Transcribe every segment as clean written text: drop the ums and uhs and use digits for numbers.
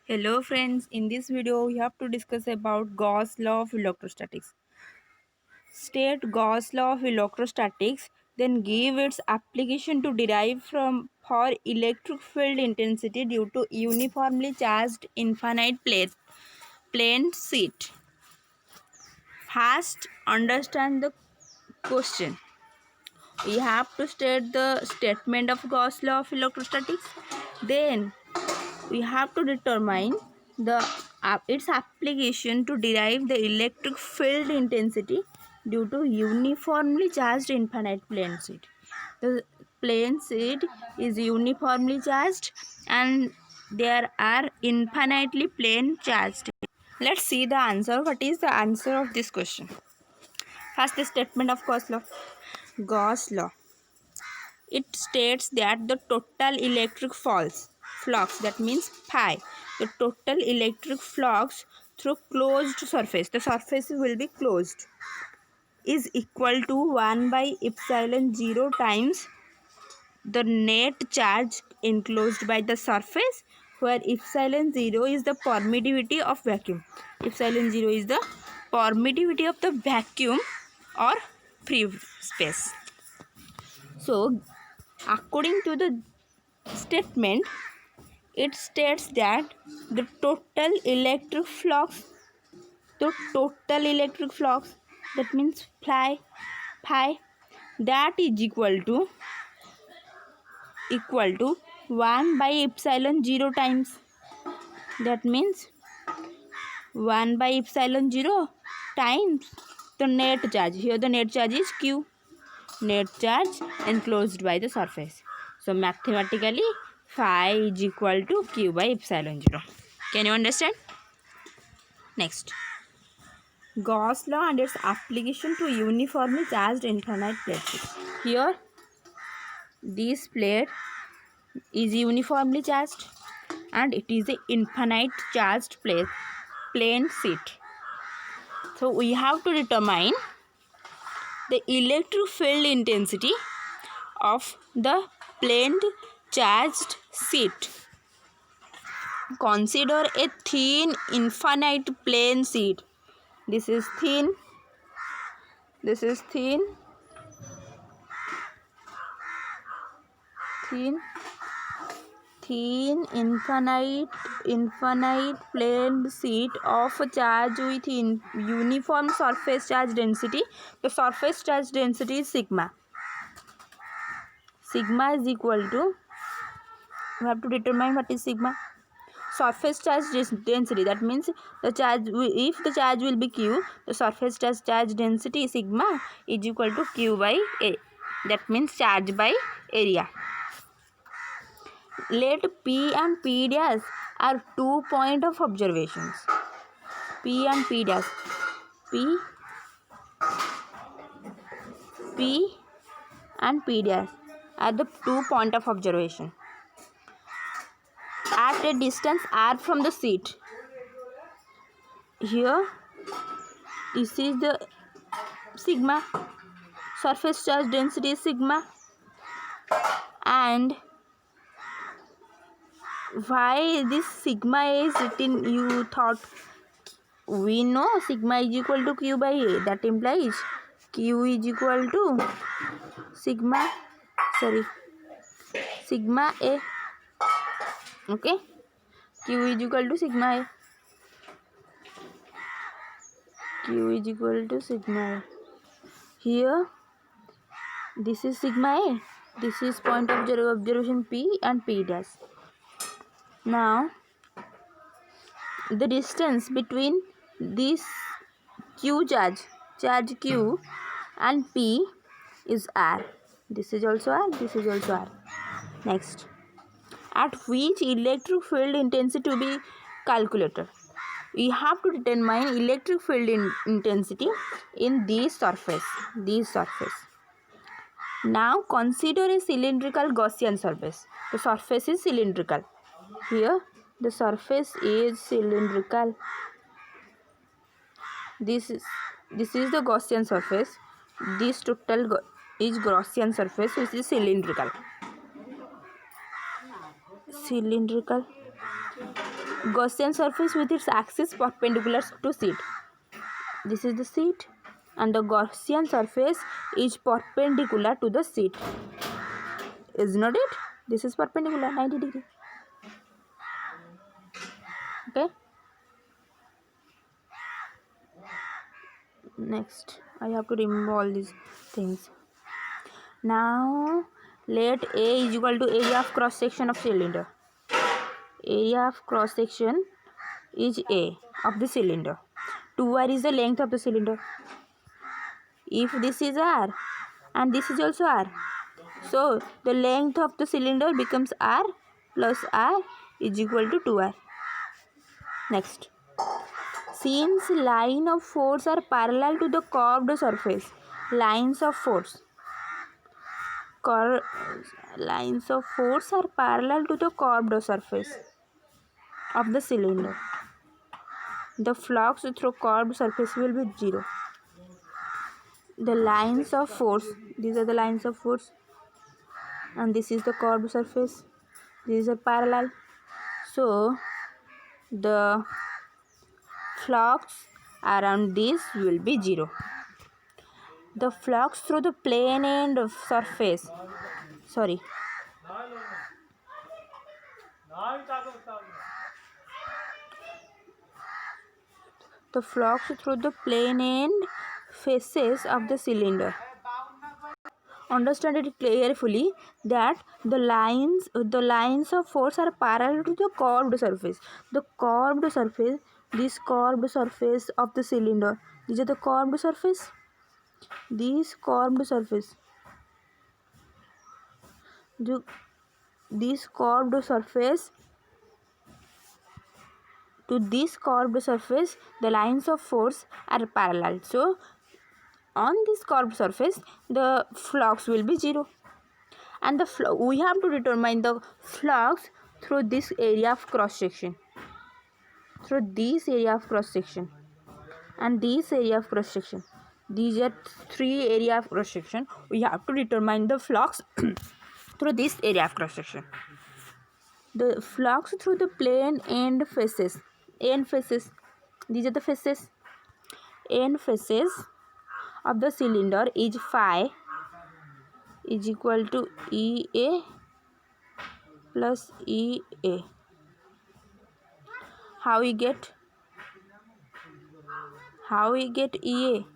Hello friends, in this video we have to discuss about Gauss law of electrostatics. State Gauss law of electrostatics, then give its application to derive from for electric field intensity due to uniformly charged infinite plane sheet. First, understand the question. We have to state the statement of Gauss law of electrostatics. Then we have to determine the its application to derive the electric field intensity due to uniformly charged infinite plane sheet. The plane sheet is uniformly charged and there are infinitely plane charged. Let's see the answer. What is the answer of this question? First, the statement of Gauss law. Gauss law. It states that the total electric flux, that means phi, the total electric flux through closed surface, the surface will be closed, is equal to 1 by epsilon 0 times the net charge enclosed by the surface, where epsilon 0 is the permittivity of vacuum. Epsilon 0 is the permittivity of the vacuum or free space. So, according to the statement, it states that the total electric flux, that means phi, that is equal to 1 by epsilon 0 times. That means 1 by epsilon 0 times the net charge. Here the net charge is Q. Net charge enclosed by the surface. So mathematically phi is equal to Q by epsilon 0. Can you understand? Next, Gauss law and its application to uniformly charged infinite plates. Here this plate is uniformly charged and it is a infinite charged plane sheet. So we have to determine the electric field intensity of the plane charged sheet. Consider a thin infinite plane sheet. This is thin, infinite plane sheet of charge with uniform surface charge density. The surface charge density is sigma. Sigma is equal to, we have to determine what is sigma. Surface charge density, that means the charge, if the charge will be Q, the surface charge density sigma is equal to Q by A. That means charge by area. Let P and P dash are 2 points of observations. P and P dash. P and P dash are the 2 points of observation at a distance r from the sheet. Here this is the sigma, surface charge density is sigma, and why this sigma is written, you thought, we know sigma is equal to Q by A. That implies Q is equal to sigma A. Okay, Q is equal to sigma A. Q is equal to sigma A. Here this is sigma A. This is point of observation P and P dash. Now the distance between this Q charge Q and P is R. This is also R, this is also R. Next, at which electric field intensity to be calculated? We have to determine electric field intensity in this surface. Now consider a cylindrical Gaussian surface. The surface is cylindrical. Here the surface is cylindrical. This is the Gaussian surface. This total is Gaussian surface, which is cylindrical. Gaussian surface with its axis perpendicular to sheet. This is the sheet and the Gaussian surface is perpendicular to the sheet. Is not it? This is perpendicular 90 degree. Okay. Next, I have to remove all these things. Now, let A is equal to area of cross section of cylinder. Area of cross section is A of the cylinder. 2r is the length of the cylinder. If this is r and this is also r, so the length of the cylinder becomes r plus r is equal to 2r. Next, since line of force are parallel to the curved surface, lines of force are parallel to the curved surface of the cylinder, the flux through curved surface will be 0. The lines of force, these are the lines of force, and this is the curved surface, these are parallel, so the flux around this will be 0. The flux through the plane end of surface, the flux through the plane end faces of the cylinder. Understand it carefully that the lines of force are parallel to the curved surface. The curved surface, this curved surface of the cylinder, these are the curved surface. This curved surface, this curved surface, to this curved surface the lines of force are parallel, so on this curved surface the flux will be 0, and we have to determine the flux through this area of cross section, through this area of cross section and this area of cross section. These are 3 area of cross section. We have to determine the flux through this area of cross section. The flux through the plane end faces, these are the faces, end faces of the cylinder is phi is equal to EA plus EA. How we get EA?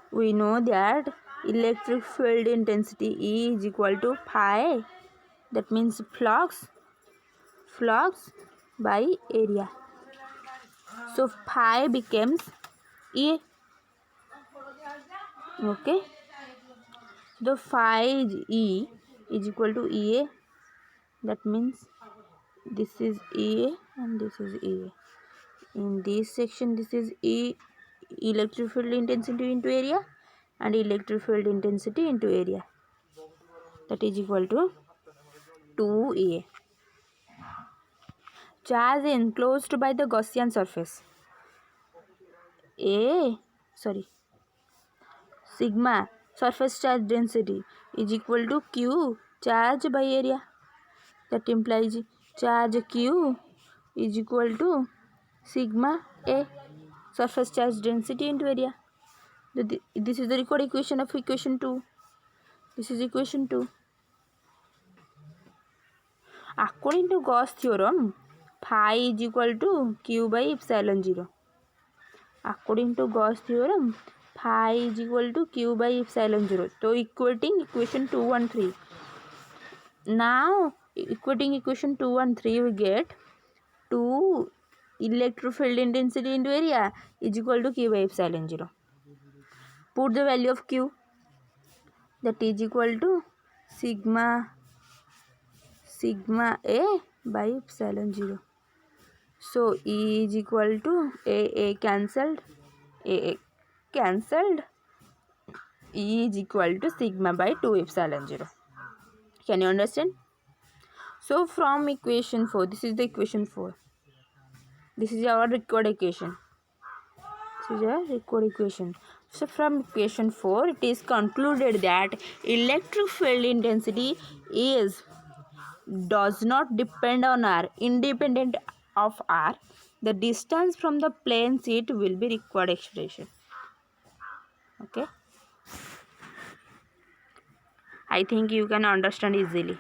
We know that electric field intensity E is equal to phi, that means flux by area, so phi becomes EA. Okay, the phi E is equal to EA, that means this is EA and this is EA. In this section this is electric field intensity into area and electric field intensity into area, that is equal to 2A. Charge enclosed by the Gaussian surface, sigma surface charge density is equal to Q charge by area, that implies charge Q is equal to sigma A surface charge density into area. This is the required equation of equation 2. This is equation 2. According to Gauss theorem, phi is equal to Q by epsilon 0. According to Gauss theorem, phi is equal to Q by epsilon 0. So equating equation 2 and 3. Now equating equation 2 and 3 we get 2 electric field intensity into area is equal to Q by epsilon 0. Put the value of Q, that is equal to sigma A by epsilon 0. So E is equal to A cancelled, E is equal to sigma by 2 epsilon 0. Can you understand? So from equation 4, this is the equation 4. This is our required equation. So from equation 4, it is concluded that electric field intensity does not depend on R, independent of r, the distance from the plane sheet will be required expression. Okay, I think you can understand easily.